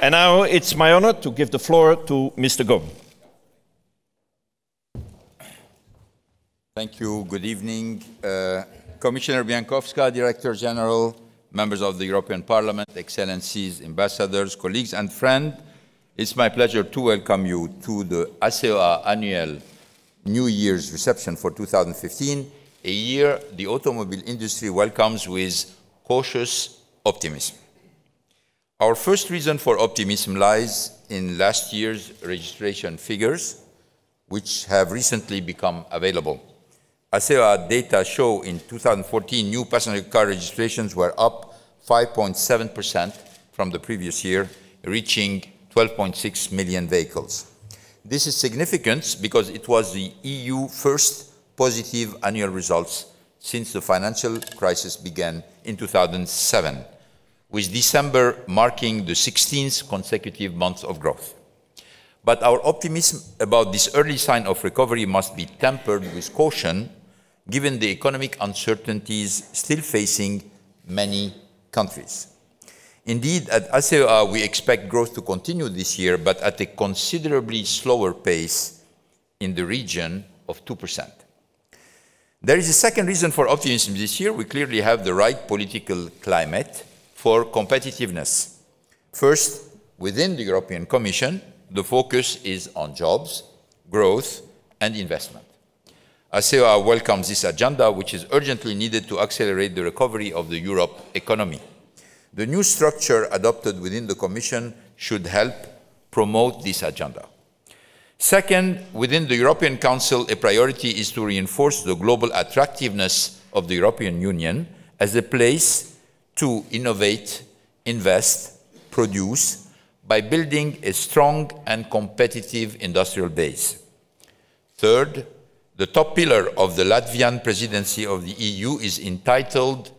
And now it's my honor to give the floor to Mr. Ghosn. Thank you. Good evening. Commissioner Bieńkowska, Director General, members of the European Parliament, Excellencies, ambassadors, colleagues, and friends, it's my pleasure to welcome you to the ACEA Annual New Year's Reception for 2015, a year the automobile industry welcomes with cautious optimism. Our first reason for optimism lies in last year's registration figures, which have recently become available. ACEA data show in 2014 new passenger car registrations were up 5.7% from the previous year, reaching 12.6 million vehicles. This is significant because it was the EU first positive annual results since the financial crisis began in 2007, with December marking the 16th consecutive month of growth. But our optimism about this early sign of recovery must be tempered with caution, given the economic uncertainties still facing many countries. Indeed, at ACEA, we expect growth to continue this year, but at a considerably slower pace in the region of 2%. There is a second reason for optimism this year. We clearly have the right political climate for competitiveness. First, within the European Commission, the focus is on jobs, growth, and investment. ACEA welcomes this agenda, which is urgently needed to accelerate the recovery of the Europe economy. The new structure adopted within the Commission should help promote this agenda. Second, within the European Council, a priority is to reinforce the global attractiveness of the European Union as a place to innovate, invest, produce, by building a strong and competitive industrial base. Third, the top pillar of the Latvian presidency of the EU is entitled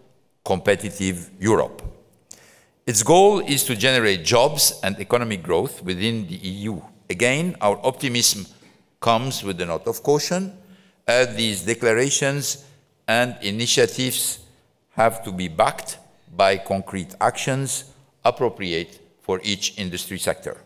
Competitive Europe. Its goal is to generate jobs and economic growth within the EU. Again, our optimism comes with a note of caution, as these declarations and initiatives have to be backed by concrete actions appropriate for each industry sector.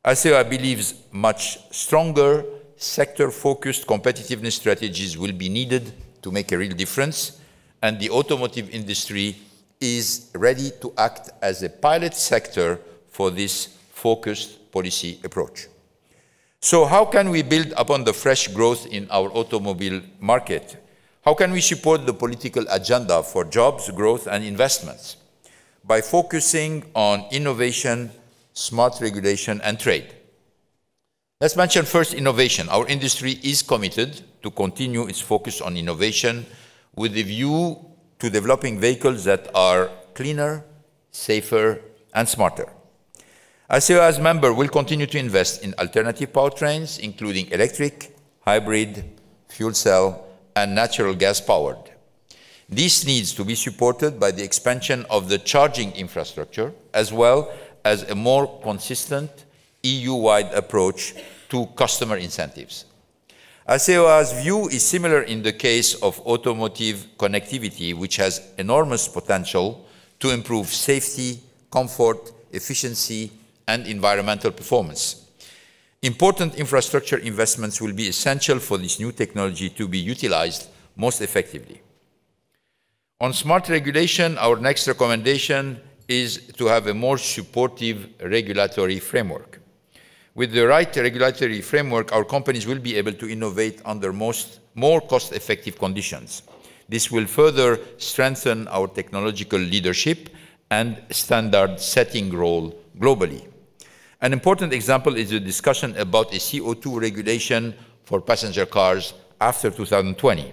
ACEA believes much stronger sector-focused competitiveness strategies will be needed to make a real difference, and the automotive industry is ready to act as a pilot sector for this focused policy approach. So how can we build upon the fresh growth in our automobile market? How can we support the political agenda for jobs, growth, and investments? By focusing on innovation, smart regulation, and trade. Let's mention first innovation. Our industry is committed to continue its focus on innovation with a view to developing vehicles that are cleaner, safer, and smarter. ACEA as member will continue to invest in alternative powertrains, including electric, hybrid, fuel cell, and natural gas powered. This needs to be supported by the expansion of the charging infrastructure, as well as a more consistent EU-wide approach to customer incentives. ACEA's view is similar in the case of automotive connectivity, which has enormous potential to improve safety, comfort, efficiency, and environmental performance. Important infrastructure investments will be essential for this new technology to be utilized most effectively. On smart regulation, our next recommendation is to have a more supportive regulatory framework. With the right regulatory framework, our companies will be able to innovate under more cost-effective conditions. This will further strengthen our technological leadership and standard-setting role globally. An important example is the discussion about a CO2 regulation for passenger cars after 2020.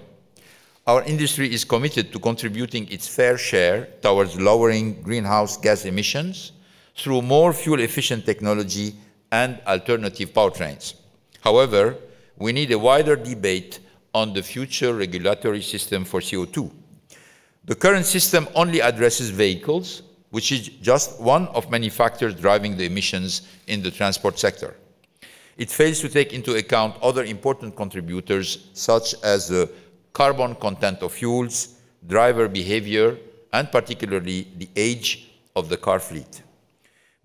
Our industry is committed to contributing its fair share towards lowering greenhouse gas emissions through more fuel-efficient technology and alternative powertrains. However, we need a wider debate on the future regulatory system for CO2. The current system only addresses vehicles, which is just one of many factors driving the emissions in the transport sector. It fails to take into account other important contributors, such as the carbon content of fuels, driver behavior, and particularly the age of the car fleet.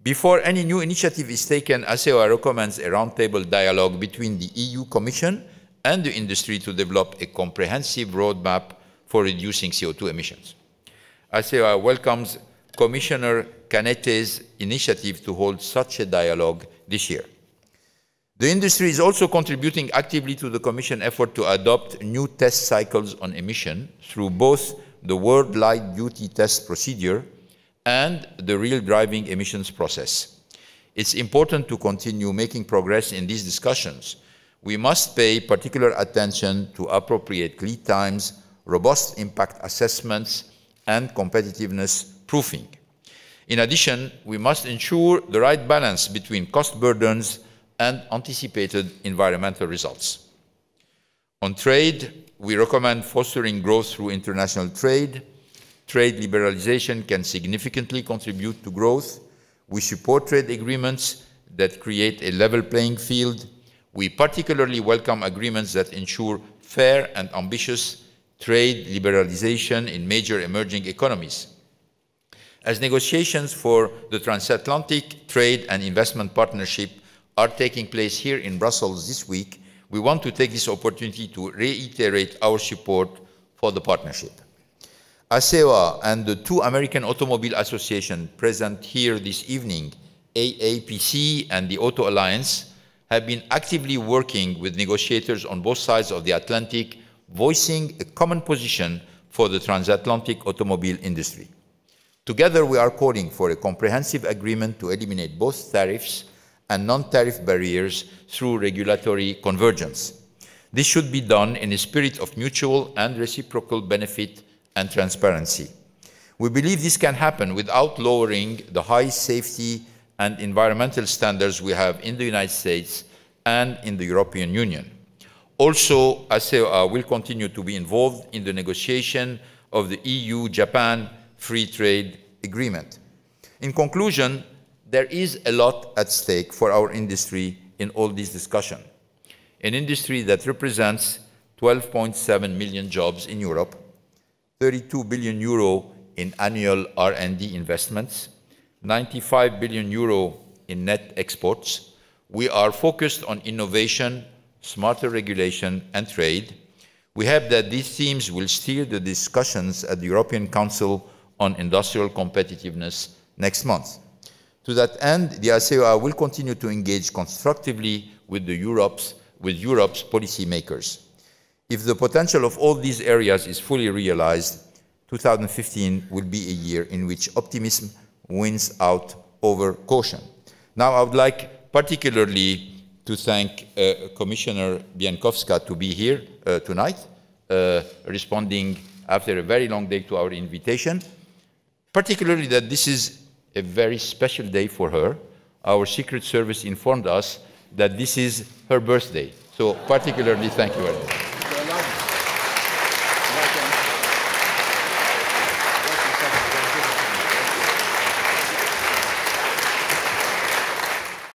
Before any new initiative is taken, ACEA recommends a roundtable dialogue between the EU Commission and the industry to develop a comprehensive roadmap for reducing CO2 emissions. ACEA welcomes Commissioner Cañete's initiative to hold such a dialogue this year. The industry is also contributing actively to the Commission effort to adopt new test cycles on emission through both the World Light Duty Test procedure and the real driving emissions process. It's important to continue making progress in these discussions. We must pay particular attention to appropriate lead times, robust impact assessments, and competitiveness proofing. In addition, we must ensure the right balance between cost burdens and anticipated environmental results. On trade, we recommend fostering growth through international trade. Trade liberalization can significantly contribute to growth. We support trade agreements that create a level playing field. We particularly welcome agreements that ensure fair and ambitious trade liberalization in major emerging economies. As negotiations for the Transatlantic Trade and Investment Partnership are taking place here in Brussels this week, we want to take this opportunity to reiterate our support for the partnership. ACEA and the two American automobile associations present here this evening, AAPC and the Auto Alliance, have been actively working with negotiators on both sides of the Atlantic, voicing a common position for the transatlantic automobile industry. Together, we are calling for a comprehensive agreement to eliminate both tariffs and non-tariff barriers through regulatory convergence. This should be done in a spirit of mutual and reciprocal benefit and transparency. We believe this can happen without lowering the high safety and environmental standards we have in the United States and in the European Union. Also, ACEA will continue to be involved in the negotiation of the EU-Japan Free Trade Agreement. In conclusion, there is a lot at stake for our industry in all these discussions. An industry that represents 12.7 million jobs in Europe, 32 billion euro in annual R&D investments, 95 billion euro in net exports. We are focused on innovation, smarter regulation, and trade. We hope that these themes will steer the discussions at the European Council on Industrial Competitiveness next month. To that end, the ACEA will continue to engage constructively with Europe's policymakers. If the potential of all these areas is fully realized, 2015 will be a year in which optimism wins out over caution. Now, I would like particularly to thank Commissioner Bieńkowska to be here tonight, responding after a very long day to our invitation, particularly that this is a very special day for her. Our Secret Service informed us that this is her birthday. So particularly, thank you very much.